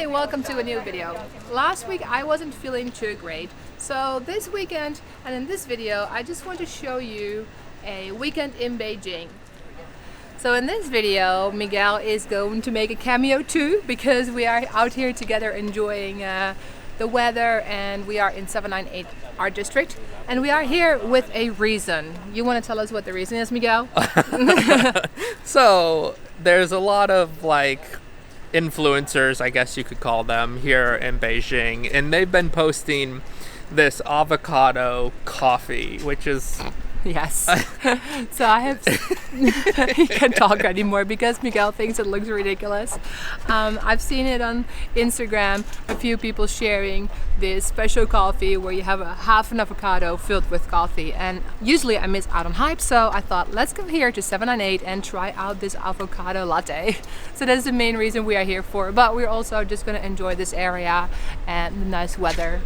Hi, welcome to a new video. Last week I wasn't feeling too great, so this weekend and in this video I just want to show you a weekend in Beijing. So in this video Miguel is going to make a cameo too, because we are out here together enjoying the weather, and we are in 798 Art District, and we are here with a reason. You want to tell us what the reason is, Miguel? So there's a lot of influencers, I guess you could call them, here in Beijing, and they've been posting this avocado coffee, which is Yes. So I have. He can't talk anymore because Miguel thinks it looks ridiculous. I've seen it on Instagram. A few people sharing this special coffee where you have half an avocado filled with coffee. And usually I miss out on hype, so I thought let's go here to 798 and try out this avocado latte. So that's the main reason we are here for. But we're also just going to enjoy this area and the nice weather.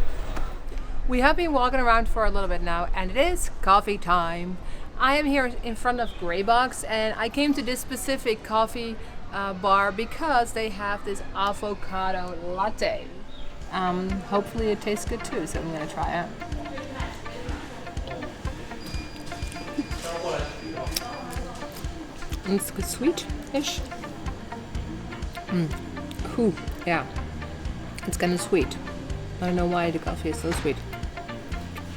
We have been walking around for a little bit now, and it is coffee time. I am here in front of Greybox, and I came to this specific coffee bar because they have this avocado latte. Hopefully it tastes good too, so I'm gonna try it. It's good, sweet-ish. Ooh, yeah, it's kind of sweet. I don't know why the coffee is so sweet.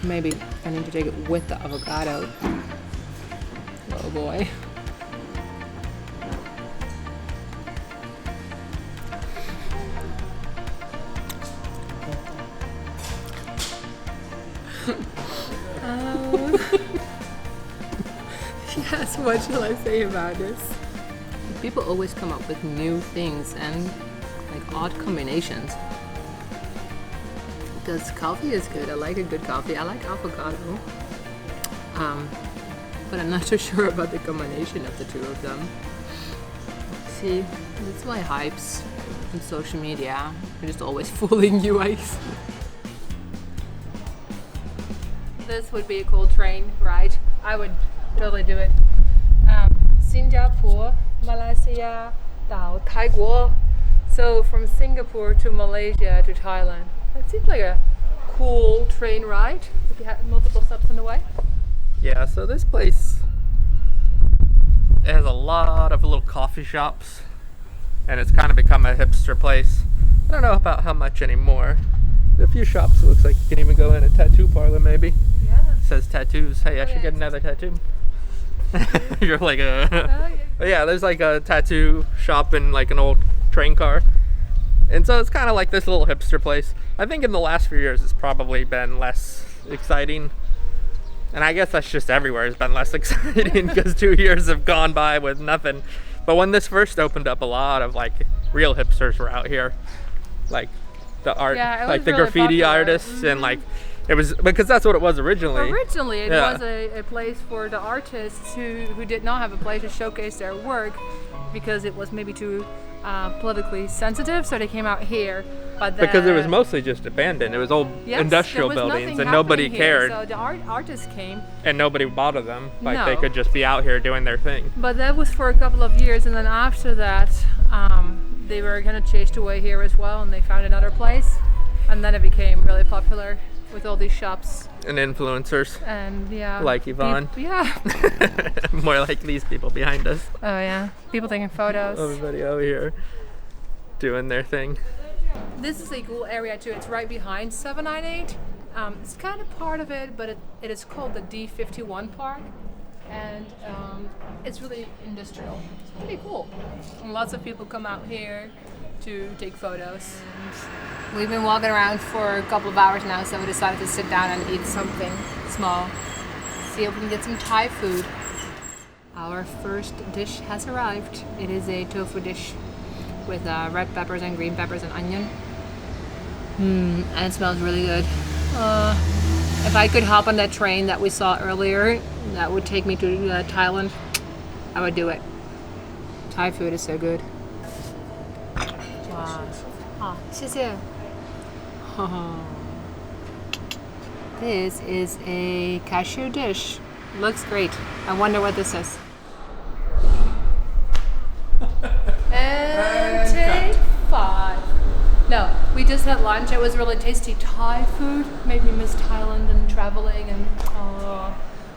Maybe I need to take it with the avocado. Oh boy. Yes, what shall I say about this? People always come up with new things and odd combinations. Because coffee is good. I like a good coffee. I like avocado. But I'm not so sure about the combination of the two of them. See, that's why hypes on social media are just always fooling you, I guess. This would be a cool train ride. I would totally do it. Singapore, Malaysia, 到泰国. So from Singapore to Malaysia to Thailand. It seems like a cool train ride if you had multiple stops on the way. Yeah, so this place has a lot of little coffee shops, and it's kind of become a hipster place. I don't know about how much anymore. A few shops, it looks like you can even go in a tattoo parlor maybe. Yeah. It says tattoos. Hey, I should get another tattoo. You're like yeah, there's like a tattoo shop in like an old train car. And so it's kind of like this little hipster place. I think in the last few years it's probably been less exciting. And I guess that's just everywhere. It's been less exciting because 2 years have gone by with nothing. But when this first opened up, a lot of real hipsters were out here. Like the art, the really graffiti popular. Artists and it was, because that's what it was originally. Originally, it was a place for the artists who did not have a place to showcase their work because it was maybe too politically sensitive, so they came out here. But then, because it was mostly just abandoned. It was old industrial buildings and nobody cared. So the artists came. And nobody bothered them. They could just be out here doing their thing. But that was for a couple of years, and then after that, they were kind of chased away here as well, and they found another place. And then it became really popular with all these shops. And influencers. And yeah. Like Yvonne. Yeah. More like these people behind us. Oh yeah. People taking photos. Everybody over here doing their thing. This is a cool area too. It's right behind 798. It's kind of part of it, but it is called the D51 Park. And it's really industrial. It's pretty cool. And lots of people come out here to take photos. We've been walking around for a couple of hours now, so we decided to sit down and eat something small. See if we can get some Thai food. Our first dish has arrived. It is a tofu dish with red peppers and green peppers and onion. And it smells really good. If I could hop on that train that we saw earlier, that would take me to Thailand, I would do it. Thai food is so good. Wow. 谢谢. This is a cashew dish. Looks great. I wonder what this is. And take 5. No, just had lunch. It was really tasty Thai food. Made me miss Thailand and traveling. And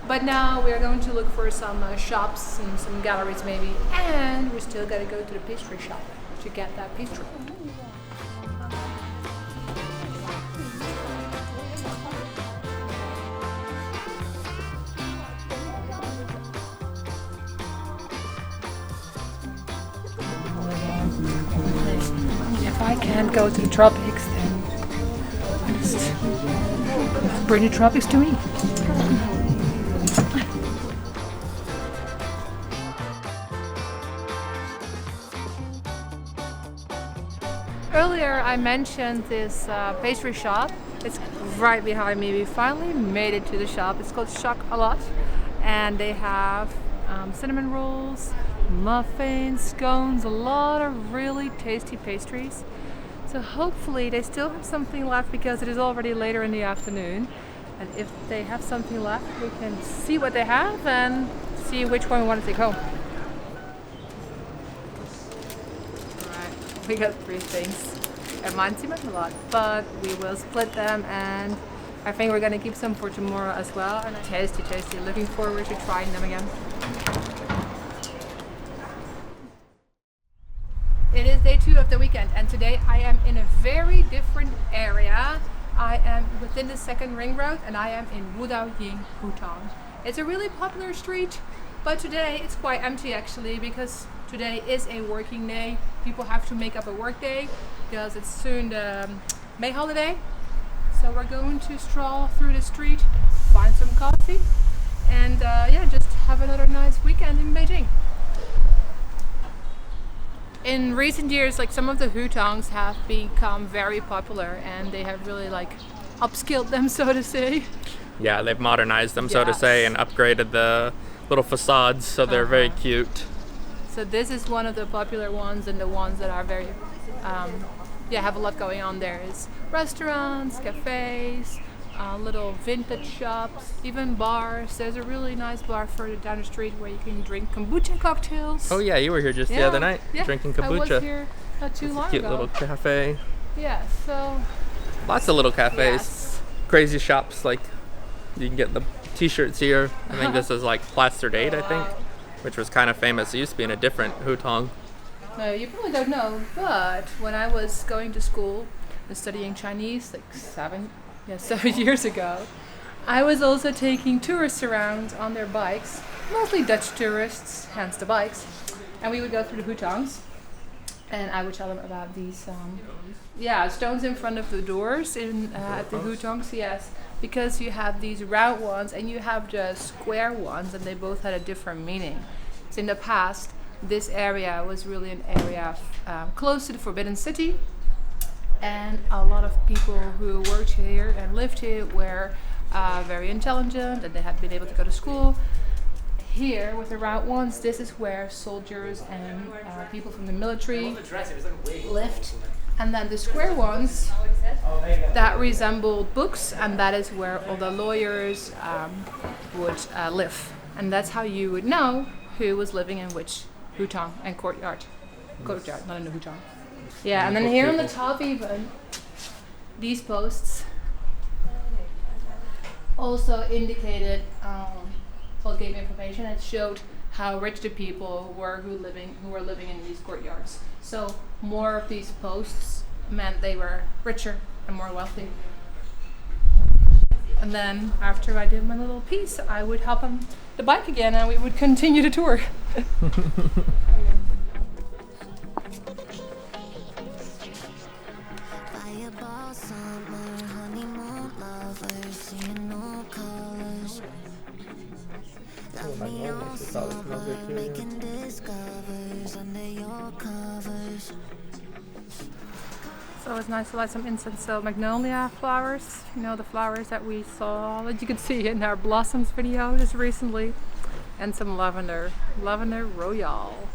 but now we're going to look for some shops and some galleries maybe. And we still got to go to the pastry shop to get that pastry. If I can't go to the tropics, then just bring the tropics to me. Earlier I mentioned this pastry shop. It's right behind me. We finally made it to the shop. It's called Chocolat, and they have cinnamon rolls, muffins, scones, a lot of really tasty pastries. So hopefully they still have something left because it is already later in the afternoon. And if they have something left, we can see what they have and see which one we want to take home. Alright, we got 3 things. It might seem like a lot, but we will split them, and I think we're gonna keep some for tomorrow as well. And tasty, tasty. Looking forward to trying them again. It is day 2 of the weekend, and today I am in a very different area. I am within the 2nd ring road, and I am in Wudao Ying Hutong. It's a really popular street, but today it's quite empty actually, because today is a working day. People have to make up a work day because it's soon the May holiday. So we're going to stroll through the street, find some coffee, and just have another nice weekend in Beijing. In recent years, like, some of the hutongs have become very popular, and they have really upskilled them, so to say. Yeah, they've modernized them, so to Yes. say, and upgraded the little facades, so they're very cute. So this is one of the popular ones, and the ones that are very, have a lot going on there is restaurants, cafes, little vintage shops, even bars. There's a really nice bar further down the street where you can drink kombucha cocktails. Oh yeah, you were here just the other night, drinking kombucha. I was here not too long Cute ago. little cafe. Yeah, so Lots of little cafes. yes. Crazy shops, like you can get the t-shirts here. I think this is like Plastered 8, I think, which was kind of famous. It used to be in a different hutong. No, you probably don't know, but when I was going to school and studying Chinese, 7 years ago, I was also taking tourists around on their bikes, mostly Dutch tourists, hence the bikes, and we would go through the hutongs, and I would tell them about these, stones in front of the doors at the hutongs, yes, because you have these round ones and you have the square ones, and they both had a different meaning. So in the past, this area was really an area close to the Forbidden City, and a lot of people who worked here and lived here were very intelligent, and they had been able to go to school. Here, with the round ones, this is where soldiers and people from the military lived. And then the square ones, that resembled books, and that is where all the lawyers would live. And that's how you would know who was living in which hutong and courtyard. Courtyard, not in the hutong. Yeah, and then here on the top even, these posts also indicated, gave information. It showed how rich the people were who were living in these courtyards. So more of these posts meant they were richer and more wealthy. And then after I did my little piece, I would hop on the bike again and we would continue the tour. Fireball summer, honeymoon lovers, seeing no colors. Love me all summer, making discoveries under your covers. So it's nice to light some incense. So magnolia flowers, the flowers that we saw, that you could see in our blossoms video just recently, and some lavender royale.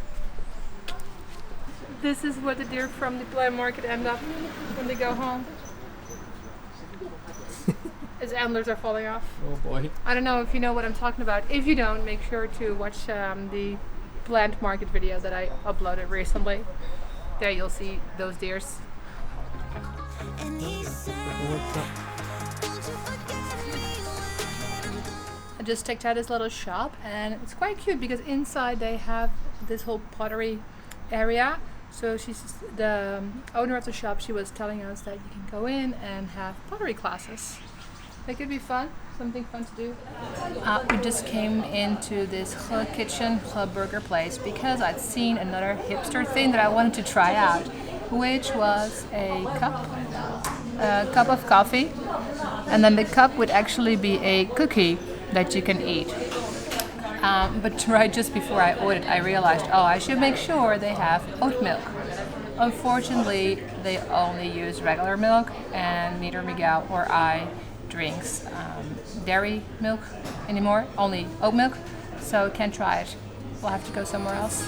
This is what the deer from the plant market end up when they go home. His antlers are falling off. Oh boy. I don't know if you know what I'm talking about. If you don't, make sure to watch the plant market video that I uploaded recently. There you'll see those deers. And he said, "Won't you forget me when I just checked out this little shop, and it's quite cute because inside they have this whole pottery area. So the owner of the shop, she was telling us that you can go in and have pottery classes. That could be fun, something fun to do. We just came into this He Kitchen, He Burger place because I'd seen another hipster thing that I wanted to try out, which was a cup of coffee, and then the cup would actually be a cookie that you can eat. But right just before I ordered, I realized, I should make sure they have oat milk. Unfortunately, they only use regular milk, and neither Miguel or I drinks dairy milk anymore, only oat milk, so can't try it. We'll have to go somewhere else.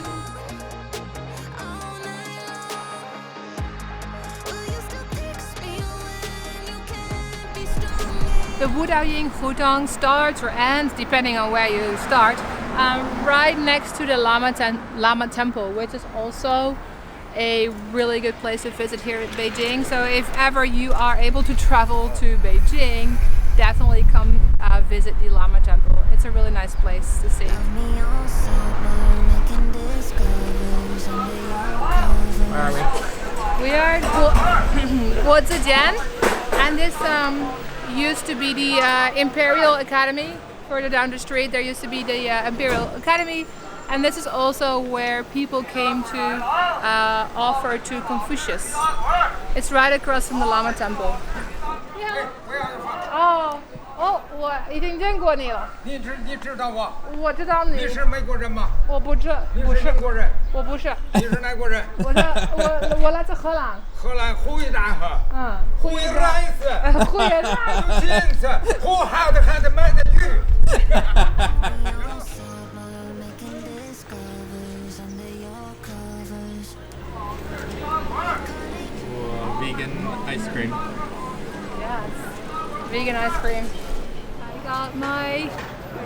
all night long? Will you still text me when you can't be strong? The Wudaoying Hutong starts or ends, depending on where you start, right next to the Lama Temple, which is also a really good place to visit here in Beijing. So if ever you are able to travel to Beijing, definitely come visit the Lama Temple. It's a really nice place to see. Love me all summer, making discoveries under your covers. Where are we? We are Guozijian, and this used to be the Imperial Academy. Further down the street there used to be the Imperial Academy, and this is also where people came to offer to Confucius. It's right across from the Lama Temple. Yeah. Oh, 我已经认过你了。你知道我？我知道你。你是美国人吗？我不是，你不是，是英国人？我不是，你是哪国人？我来自荷兰。荷兰湖一大河。嗯，湖一来一次。会员大。有金子，湖好的还得买的鱼。 All summer, making discoveries under your covers. Vegan ice cream. Yes, vegan ice cream. I got my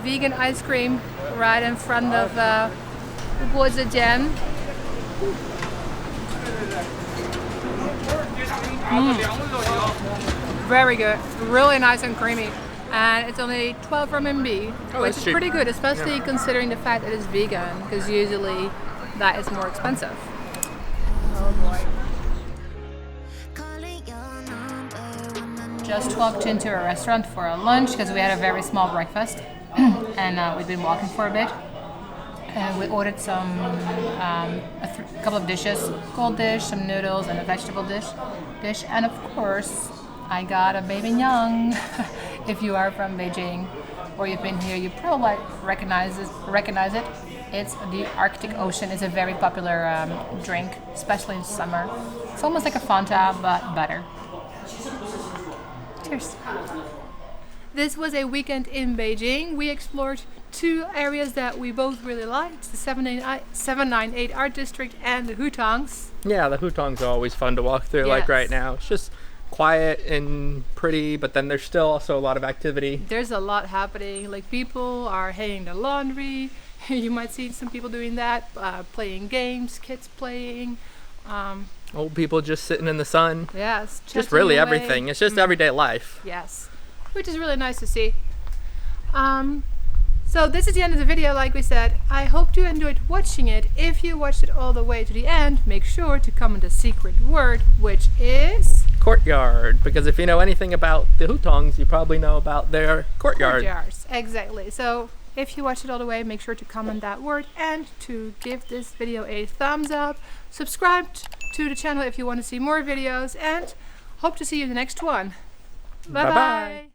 vegan ice cream right in front of Guozijian. Very good, really nice and creamy. And it's only 12 RMB, which that's is cheap. pretty good, especially considering the fact that it's vegan, because usually that is more expensive. Oh boy. Calling your number when I Just walked into a restaurant for a lunch because we had a very small breakfast and we've been walking for a bit. And we ordered a couple of dishes, cold dish, some noodles, and a vegetable dish. And of course, I got a baby young. If you are from Beijing or you've been here, you probably recognize it. It's the Arctic Ocean. It's a very popular drink, especially in summer. It's almost like a Fanta, but better. Cheers. This was a weekend in Beijing. We explored two areas that we both really liked, the 798 Art District and the Hutongs. Yeah, the Hutongs are always fun to walk through, like Yes. right now. It's just quiet and pretty, but then there's still also a lot of activity. There's a lot happening, like people are hanging their laundry. You might see some people doing that, playing games, kids playing. Old people just sitting in the sun. Yes, Just chatting really away. everything. It's just everyday life. Yes, which is really nice to see. So this is the end of the video, like we said. I hope you enjoyed watching it. If you watched it all the way to the end, make sure to comment a secret word, which is Courtyard, because if you know anything about the Hutongs, you probably know about their courtyard. courtyards. Exactly. So if you watched it all the way, make sure to comment that word and to give this video a thumbs up. Subscribe to the channel if you want to see more videos, and hope to see you in the next one. Bye Bye-bye. bye.